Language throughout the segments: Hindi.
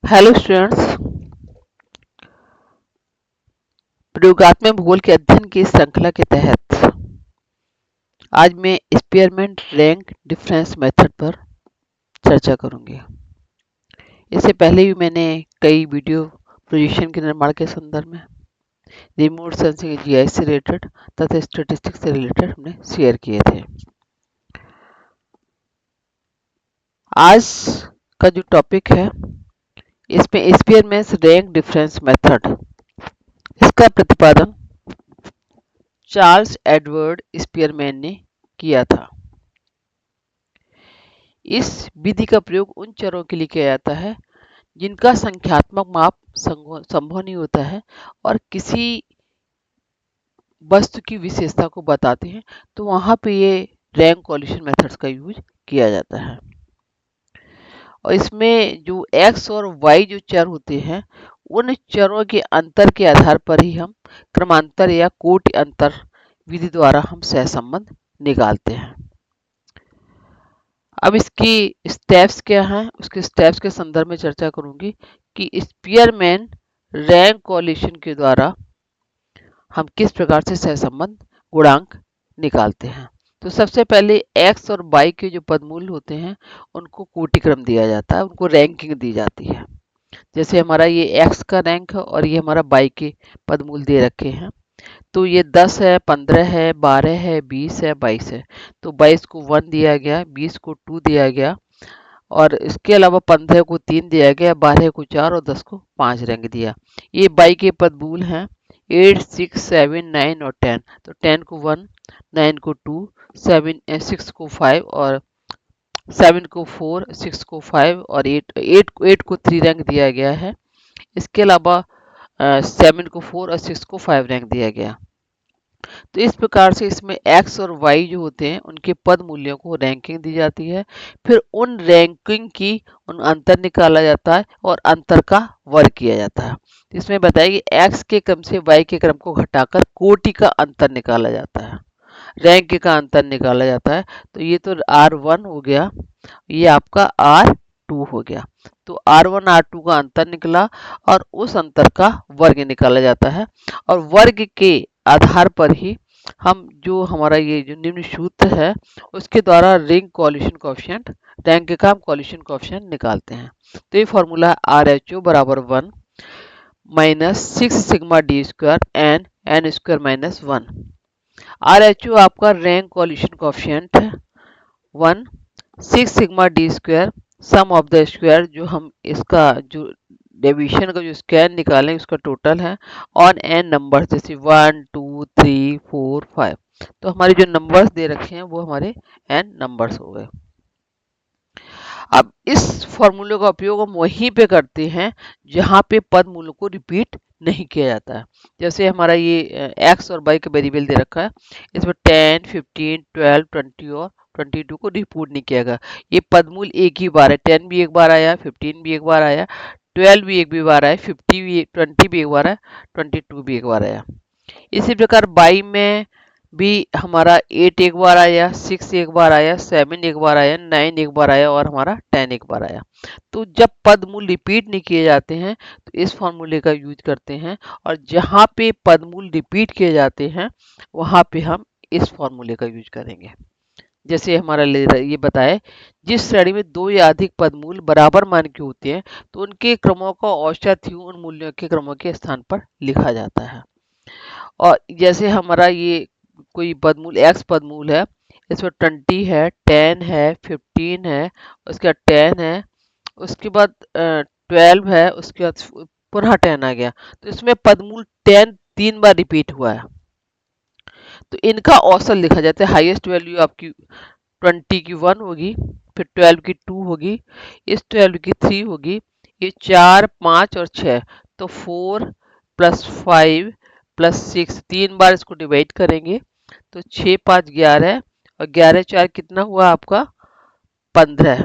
हेलो स्टूडेंट्स, प्रयोगात्मक भूगोल के अध्ययन की श्रृंखला के तहत आज मैं स्पीयरमैन रैंक डिफरेंस मेथड पर चर्चा करूंगी। इससे पहले भी मैंने कई वीडियो पोजीशन के निर्माण के संदर्भ में रिमोट सेंसिंग जीआईएस से रिलेटेड तथा स्टैटिस्टिक्स से रिलेटेड हमने शेयर किए थे। आज का जो टॉपिक है इसमें स्पीयरमैन रैंक डिफरेंस मेथड, इसका प्रतिपादन चार्ल्स एडवर्ड स्पीयरमैन ने किया था। इस विधि का प्रयोग उन चरों के लिए किया जाता है जिनका संख्यात्मक माप संभव नहीं होता है और किसी वस्तु की विशेषता को बताते हैं, तो वहां पे ये रैंक कोलिशन मेथड्स का यूज किया जाता है। और इसमें जो x और y जो चर होते हैं उन चरों के अंतर के आधार पर ही हम क्रमांतर या कोटि अंतर विधि द्वारा हम सहसंबंध निकालते हैं। अब इसकी स्टेप्स क्या हैं, उसके स्टेप्स के संदर्भ में चर्चा करूंगी कि स्पीयरमैन रैंक कोलिशन के द्वारा हम किस प्रकार से सहसंबंध गुणांक निकालते हैं। तो सबसे पहले x और y के जो पदमूल होते हैं उनको कोटिक्रम दिया जाता है, उनको रैंकिंग दी जाती है। जैसे हमारा ये x का रैंक है और ये हमारा y के पदमूल दे रखे हैं। तो ये 10 है, 15 है, 12 है, 20 है, 22 है। तो 22 को 1 दिया गया, 20 को 2 दिया गया और इसके अलावा 15 को 3 दिया गया, 12 को 4 और 10 को 5 रैंक दिया। ये 22 के पदमूल हैं 8, 6, 7, 9 और 10। तो 10 को 1, 9 को 2, 6 को 5 और 7 को 4, 6 को 5 और 8 को 3 रैंक दिया गया है। इसके अलावा 7 को 4 और 6 को 5 रैंक दिया गया। तो इस प्रकार से इसमें x और y जो होते हैं उनके पद मूल्यों को रैंकिंग दी जाती है। फिर उन रैंकिंग की उन अंतर निकाला जाता है और अंतर का वर्ग किया जाता है। तो इसमें बताया कि x के क्रम से y के क्रम को घटाकर कोटि का अंतर निकाला जाता है, रैंक का अंतर निकाला जाता है। तो ये तो R1 हो गया, ये आपका R2 हो गया। तो R1 R2 का अंतर निकला और उस अंतर का वर्ग निकाला जाता है और वर्ग के आधार पर ही हम जो हमारा ये जो निम्न सूत्र है उसके द्वारा रिंग कोलिशन कोएफिशिएंट, रैंक का हम कोलिशन कोएफिशिएंट निकालते हैं। तो ये फॉर्मूला है RH बराबर 1 minus 6 sigma D square N N square minus 1। RH आपका रैंक कोलिशन कोएफिशिएंट है 1, 6 sigma D square sum of the square, जो हम इसका जो डेविएशन का जो स्क्वायर निकालें उसका टोटल है ऑन एन नंबर, जैसे 1, 2, 3, 4, 5। तो हमारे जो नंबर्स दे रखे हैं वो हमारे एन नंबर्स हो गए। अब इस फॉर्मूले का उपयोग हम वहीं पे करते हैं जहां पे पद मूल्यों को रिपीट नहीं किया जाता है। जैसे हमारा ये x और y का वेरिएबल दे रखा है, इसमें 10, 15, 12, 20 और 22 को रिपीट नहीं किया गया। ये पदमूल एक ही बार है, 10 भी एक बार आया, 15 भी एक बार आया, 12 भी एक भी बार आया, 20 भी एक बार आया, 22 भी एक बार आया। इसी प्रकार बाई में भी हमारा 8 एक बार आया, 6 एक बार आया, 7 एक बार आया, 9 एक बार आया और हमारा 10 एक बार आया। तो जब पद मूल रिपीट नहीं किए जाते हैं तो इस फॉर्मूले का यूज करते हैं, और जहां पे पद मूल रिपीट किए जाते हैं वहां पे हम इस फॉर्मूले का यूज करेंगे। जैसे हमारा ये बताए, जिस श्रेणी में दो या अधिक पदमूल बराबर मान के होते हैं तो उनके क्रमों का औसत ही उन मूल्यों के क्रमों के स्थान पर लिखा जाता है। और जैसे हमारा ये कोई पदमूल x पदमूल है, इसमें 20 है, 10 है, 15 है, उसके बाद 10 है, उसके बाद 12 है, उसके बाद पुनः 10 आ गया। तो इसमें पदमूल 10 3 बार रिपीट हुआ है, तो इनका औसत लिखा जाता है। हाईएस्ट वैल्यू आपकी 20 की 1 होगी, फिर 12 की 2 होगी, इस 12 की 3 होगी, ये 4, 5 और 6। तो 4 प्लस 5 प्लस 6, 3 बार इसको डिवाइड करेंगे तो 6, 5, 11 और 11, 4 कितना हुआ आपका 15,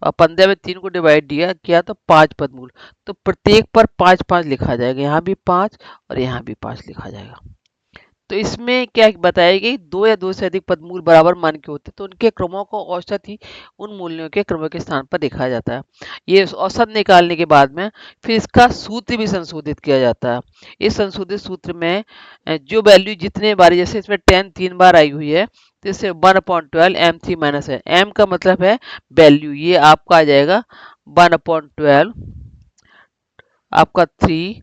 और 15 में 3 को डिवाइड दिया किया तो 5 पदमूल। तो प्रत्येक पर 5 5 लिखा जाएगा, यहाँ भी 5 और यहाँ भी 5 लिखा जाएगा। तो इसमें क्या बताया कि दो या दो से अधिक पदमूल बराबर मान के होते तो उनके क्रमों को औसत ही उन मूल्यों के क्रम के स्थान पर दिखाया जाता है। ये औसत निकालने के बाद में फिर इसका सूत्र भी संशोधित किया जाता है। इस संशोधित सूत्र में जो वैल्यू जितने बार, जैसे इसमें 10 3 बार आई हुई है तो इससे 1/12 m3 माइनस है, m का मतलब है वैल्यू, ये आपका आ जाएगा 1/12 आपका 3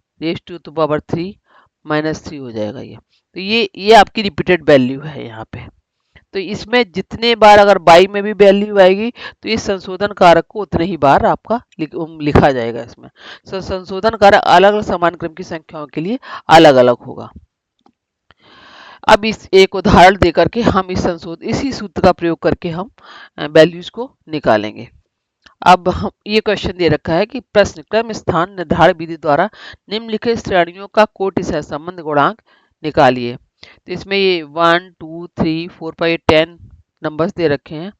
माइनस 3 हो जाएगा ये। तो ये आपकी रिपीटेड वैल्यू है यहाँ पे। तो इसमें जितने बार अगर बाई में भी वैल्यू आएगी तो इस संशोधन कारक को उतने ही बार आपका लिखा जाएगा इसमें। संशोधन कारक अलग अलग समान क्रम की संख्याओं के लिए अलग अलग होगा। अब इस एक उदाहरण देकर के हम इसी सूत्र का प्रयोग करके हम वैल्यूज को निकालेंगे। अब हम ये क्वेश्चन दे रखा है कि प्रश्न क्रम स्थान निर्धारण विधि द्वारा निम्नलिखित श्रेणियों का कोटि सहसंबंध गुणांक निकालिए। तो इसमें ये 1 2 3 4 5 10 नंबर्स दे रखे हैं,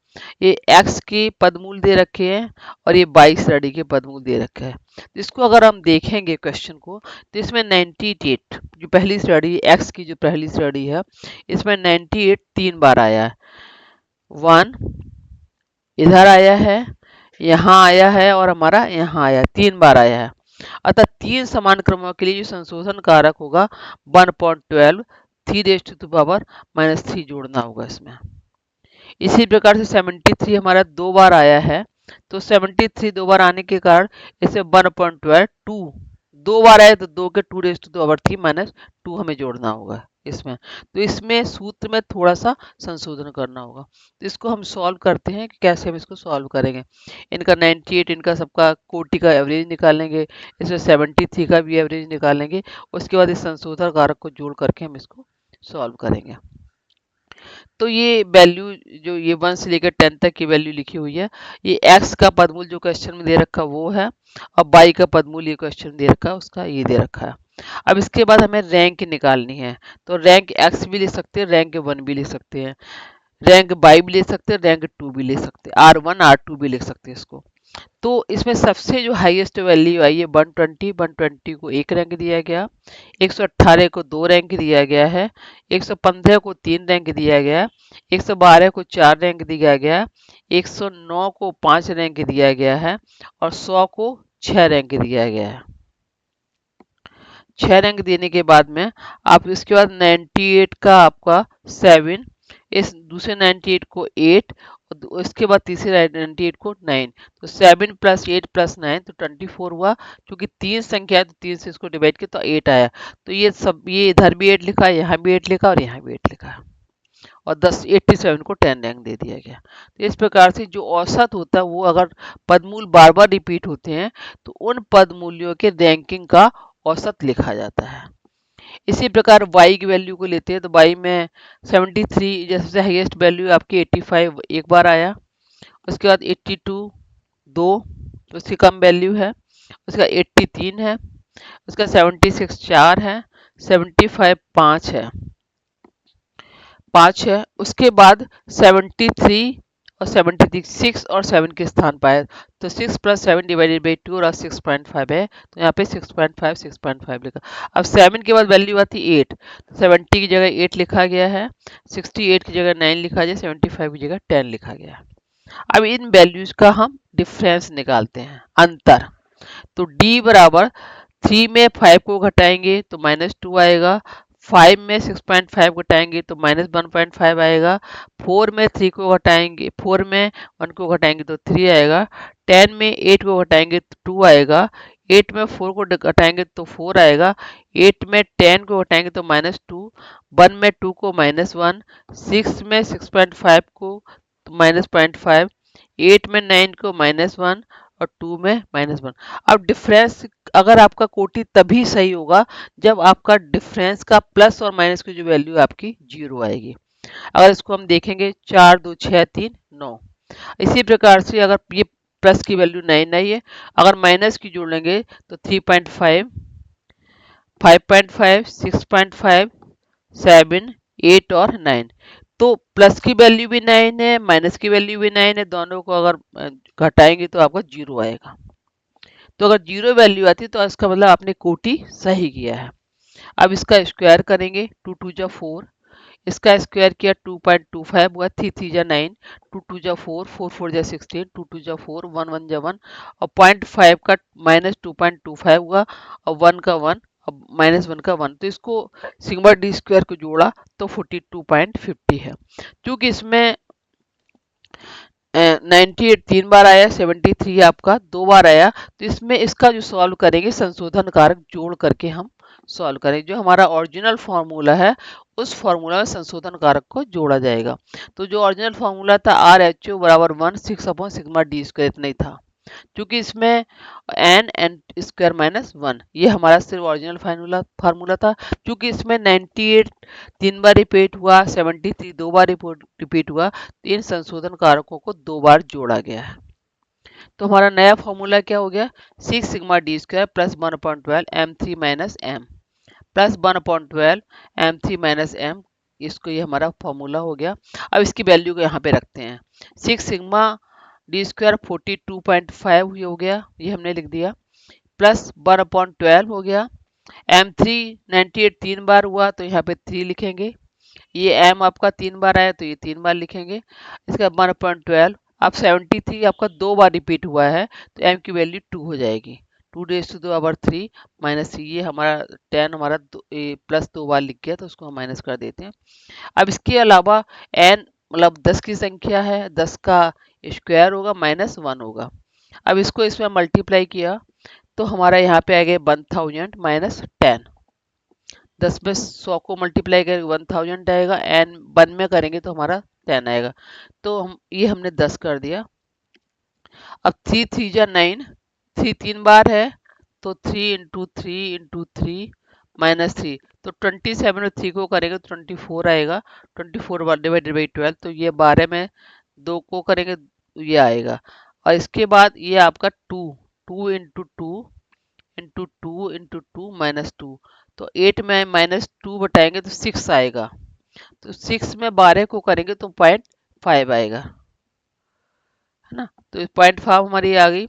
ये x के पदमूल दे रखे हैं और ये 22 श्रेणी के पदमूल दे रखे हैं। तो इसको अगर हम देखेंगे क्वेश्चन को तो इसमें 98 जो पहली श्रेणी x की जो पहली श्रेणी है इसमें 98 3 बार आया है। 1 इधर आया है, यहाँ आया है और हमारा यहाँ आया, 3 बार आया है। अतः 3 समान क्रमों के लिए जो संशोधन कारक होगा 1/12 3 जोड़ना होगा इसमें। इसी प्रकार से 73 हमारा 2 बार आया है, तो 73 2 बार आने के कारण इसे 1/12 2 2 बार आया तो 2 के 2 माइनस 2 हमें जोड़ना होगा इसमें। तो इसमें सूत्र में थोड़ा सा संशोधन करना होगा। तो इसको हम सॉल्व करते हैं कि कैसे हम इसको सॉल्व करेंगे। इनका 98 इनका सबका कोटि का एवरेज निकालेंगे, इसमें 73 का भी एवरेज निकालेंगे, उसके बाद इस संशोधन कारक को जोड़ करके हम इसको सॉल्व करेंगे। तो ये वैल्यू जो ये 1 से लेकर 10 तक की वैल्यू लिखी हुई है, ये x का पदमूल जो क्वेश्चन में दे रखा वो है और y का पदमूल ये क्वेश्चन दे रखा है उसका ये दे रखा है। अब इसके बाद हमें रैंक निकालनी है, तो रैंक x भी ले सकते हैं, रैंक 1 भी ले सकते हैं, रैंक y भी ले सकते हैं, रैंक 2 भी ले सकते हैं, R1 R2 भी लिख सकते हैं इसको। तो इसमें सबसे जो हाईएस्ट वैल्यू आई है 120 को 1 रैंक दिया गया, 118 को 2 रैंक दिया गया है, 115 को 3 रैंक दिया गया, 112 को 4 रैंक दिया गया, 109 को 5 रैंक दिया गया है और 100 को 6 रैंक दिया गया है। 6 रैंक देने के बाद में आप इसके बाद 98 का आपका 7, इस दूसरे 98 को 8 और इसके बाद तीसरे 98 को 9, तो 7 + 8 + 9 तो 24 हुआ। क्योंकि 3 संख्या है तो 3 से इसको डिवाइड किया तो 8 आया। तो ये इधर भी 8 लिखा, यहाँ भी 8 लिखा और यहाँ भी 8 लिखा और 87 को 10 रैंक दे दिया गया। तो इस प्रकार से जो औसत होता है वो अगर पदमूल बार बार रिपीट होते हैं तो उन पदमूल्यों के रैंकिंग का औसत लिखा जाता है। इसी प्रकार y की वैल्यू को लेते हैं तो y में 73 जैसे हाईएस्ट वैल्यू आपकी 85 एक बार आया, उसके बाद 82 2 उसकी कम वैल्यू है, उसका 83 3 है, उसका 76 4 है, 75 5 है, उसके बाद 73 और 76 और 7 के स्थान पाए तो 6 + 7 / 2 और 6.5 है, तो यहाँ पे 6.5 लिखा। अब 7 के बाद वैल्यू आती 8, तो 70 की जगह 8 लिखा गया है, 68 की जगह 9 लिखा गया, 75 की जगह 10 लिखा गया है। अब इन वैल्यूज का हम डिफरेंस निकालते हैं, अंतर। तो d बराबर 3 में 5 को घटाएंगे तो -2 आएगा, 5 में 6.5 घटाएंगे तो -1.5 आएगा, 4 में 3 को घटाएंगे 4 में 1 को घटाएंगे तो 3 आएगा, 10 में 8 को घटाएंगे तो 2 आएगा, 8 में 4 को घटाएंगे तो 4 आएगा, 8 में 10 को घटाएंगे तो -2, 1 में 2 को -1, 6 में 6.5 को -0.5, 8 में 9 को -1 और 2 में -1। अब डिफरेंस अगर आपका कोटि तभी सही होगा जब आपका डिफरेंस का प्लस और माइनस की जो वैल्यू आपकी 0 आएगी। अगर इसको हम देखेंगे 4 2 6 3 9, इसी प्रकार से अगर ये प्लस की वैल्यू 9 आई है, अगर माइनस की जोड़ लेंगे तो 3.5 5.5 6.5 7 8 और 9। तो प्लस की वैल्यू भी 9 है, माइनस की वैल्यू भी 9 है, दोनों को अगर घटाएंगे तो आपका 0 आएगा। तो अगर 0 वैल्यू आती है तो इसका मतलब आपने कोटि सही किया है। अब इसका स्क्वायर करेंगे, 2 2 जा 4, इसका स्क्वायर किया 2.25 हुआ, 3 3 जा 9, 2 2 जा 4, 4 4 जा 16, 2 2 जा 4, 1 1 जा 1, और 0.5 का माइनस 2.25 हुआ, और 1 का 1, अब माइनस 1 का 1, तो इसको सिग्मा डी स्क्वायर को जोड़ा तो 42.50 है। क्योंकि इसमें 98 3 बार आया, 73 आपका 2 बार आया, तो इसमें इसका जो सॉल्व करेंगे संशोधन कारक जोड़ करके हम सॉल्व करेंगे। जो हमारा ओरिजिनल फार्मूला है उस फार्मूला में संशोधन कारक को जोड़ा जाएगा। तो जो ओरिजिनल फार्मूला था आर एच ओ बराबर 1/6/σd² इतना ही था। क्योंकि इसमें एन स्क्वायर माइनस 1 ये हमारा सिर्फ ओरिजिनल फार्मूला था। क्योंकि इसमें 98 3 बार रिपीट हुआ, 73 2 बार रिपीट हुआ, तो इन संशोधन कारकों को 2 बार जोड़ा गया है। तो हमारा नया फॉर्मूला क्या हो गया, 6 sigma D square plus 1/12 m3 minus M plus 1/12 m3 minus M, इसको ये हमारा फॉर्मूला हो गया। अब इसकी वैल्यू को यहाँ पे रखते हैं, 6 सिग्मा डी स्क्वायर 42.5 हो गया, ये हमने लिख दिया, प्लस 1/12 हो गया, m3 98 3 बार हुआ तो यहाँ पे 3 लिखेंगे, ये m आपका 3 बार आया तो ये 3 बार लिखेंगे, इसका 1/12, अब 73 आपका 2 बार रिपीट हुआ है तो m की वैल्यू 2 हो जाएगी, 2⁻³ माइनस ये हमारा 10 हमारा प्लस 2 बार लिख गया तो उसको हम माइनस कर देते हैं। अब इसके अलावा n मतलब 10 की संख्या है, 10 का स्क्वायर होगा माइनस 1 होगा। अब इसको इसमें मल्टीप्लाई किया तो हमारा यहाँ पे आ गया 1000 माइनस 10, 10 में 100 को मल्टीप्लाई करेंगे 1000 आएगा, एन 1 में करेंगे तो हमारा 10 आएगा। तो हम ये हमने 10 कर दिया। अब 3 3 जा 9, 3 3 बार है तो 3 इंटू 3 इंटू 3 माइनस 3, तो 27 में 3 को करेंगे तो 24 आएगा, 24 डिवाइडेड बाई 12, तो ये 12 में 2 को करेंगे तो ये आएगा। और इसके बाद ये आपका 2 2 इंटू 2 इंटू 2 इंटू 2 माइनस 2, तो 8 में माइनस 2 बटाएंगे तो 6 आएगा, तो 6 में 12 को करेंगे तो 0.5 आएगा, है ना। तो 0.5 हमारी आ गई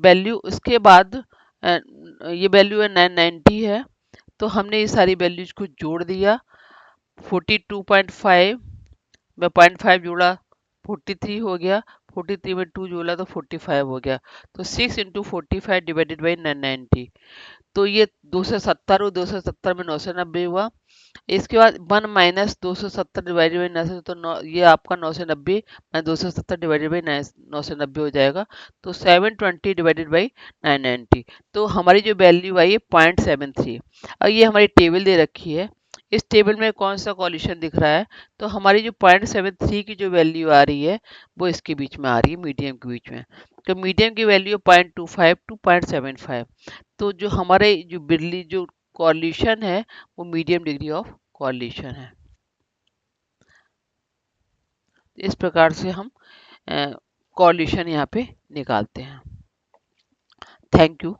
वैल्यू। उसके बाद ये वैल्यू है 990 है, तो हमने ये सारी वैल्यूज को जोड़ दिया, 42.5 में 0.5 जोड़ा 43 हो गया, 43 में 2 जोड़ा तो 45 हो गया, तो 6 इंटू 45 डिवाइडेड बाई 990, तो ये 270 और 270 में 990 हुआ। इसके बाद 1 माइनस 270 डिवाइडेड बाई 900, तो ये आपका 990 माइनस 270 डिवाइडेड बाई 990 हो जाएगा, तो 720 डिवाइडेड बाई 990, तो हमारी जो वैल्यू आई है 0.73। अब ये हमारी टेबल दे रखी है, इस टेबल में कौन सा कॉल्यूशन दिख रहा है, तो हमारी जो 0.73 की जो वैल्यू आ रही है वो इसके बीच में आ रही है, मीडियम के बीच में। तो मीडियम की वैल्यू 0.25 टू 0.75, तो जो हमारे जो बिरली जो कॉल्यूशन है वो मीडियम डिग्री ऑफ कॉल्यूशन है। इस प्रकार से हम कॉल्यूशन यहाँ पे निकालते हैं। Thank you.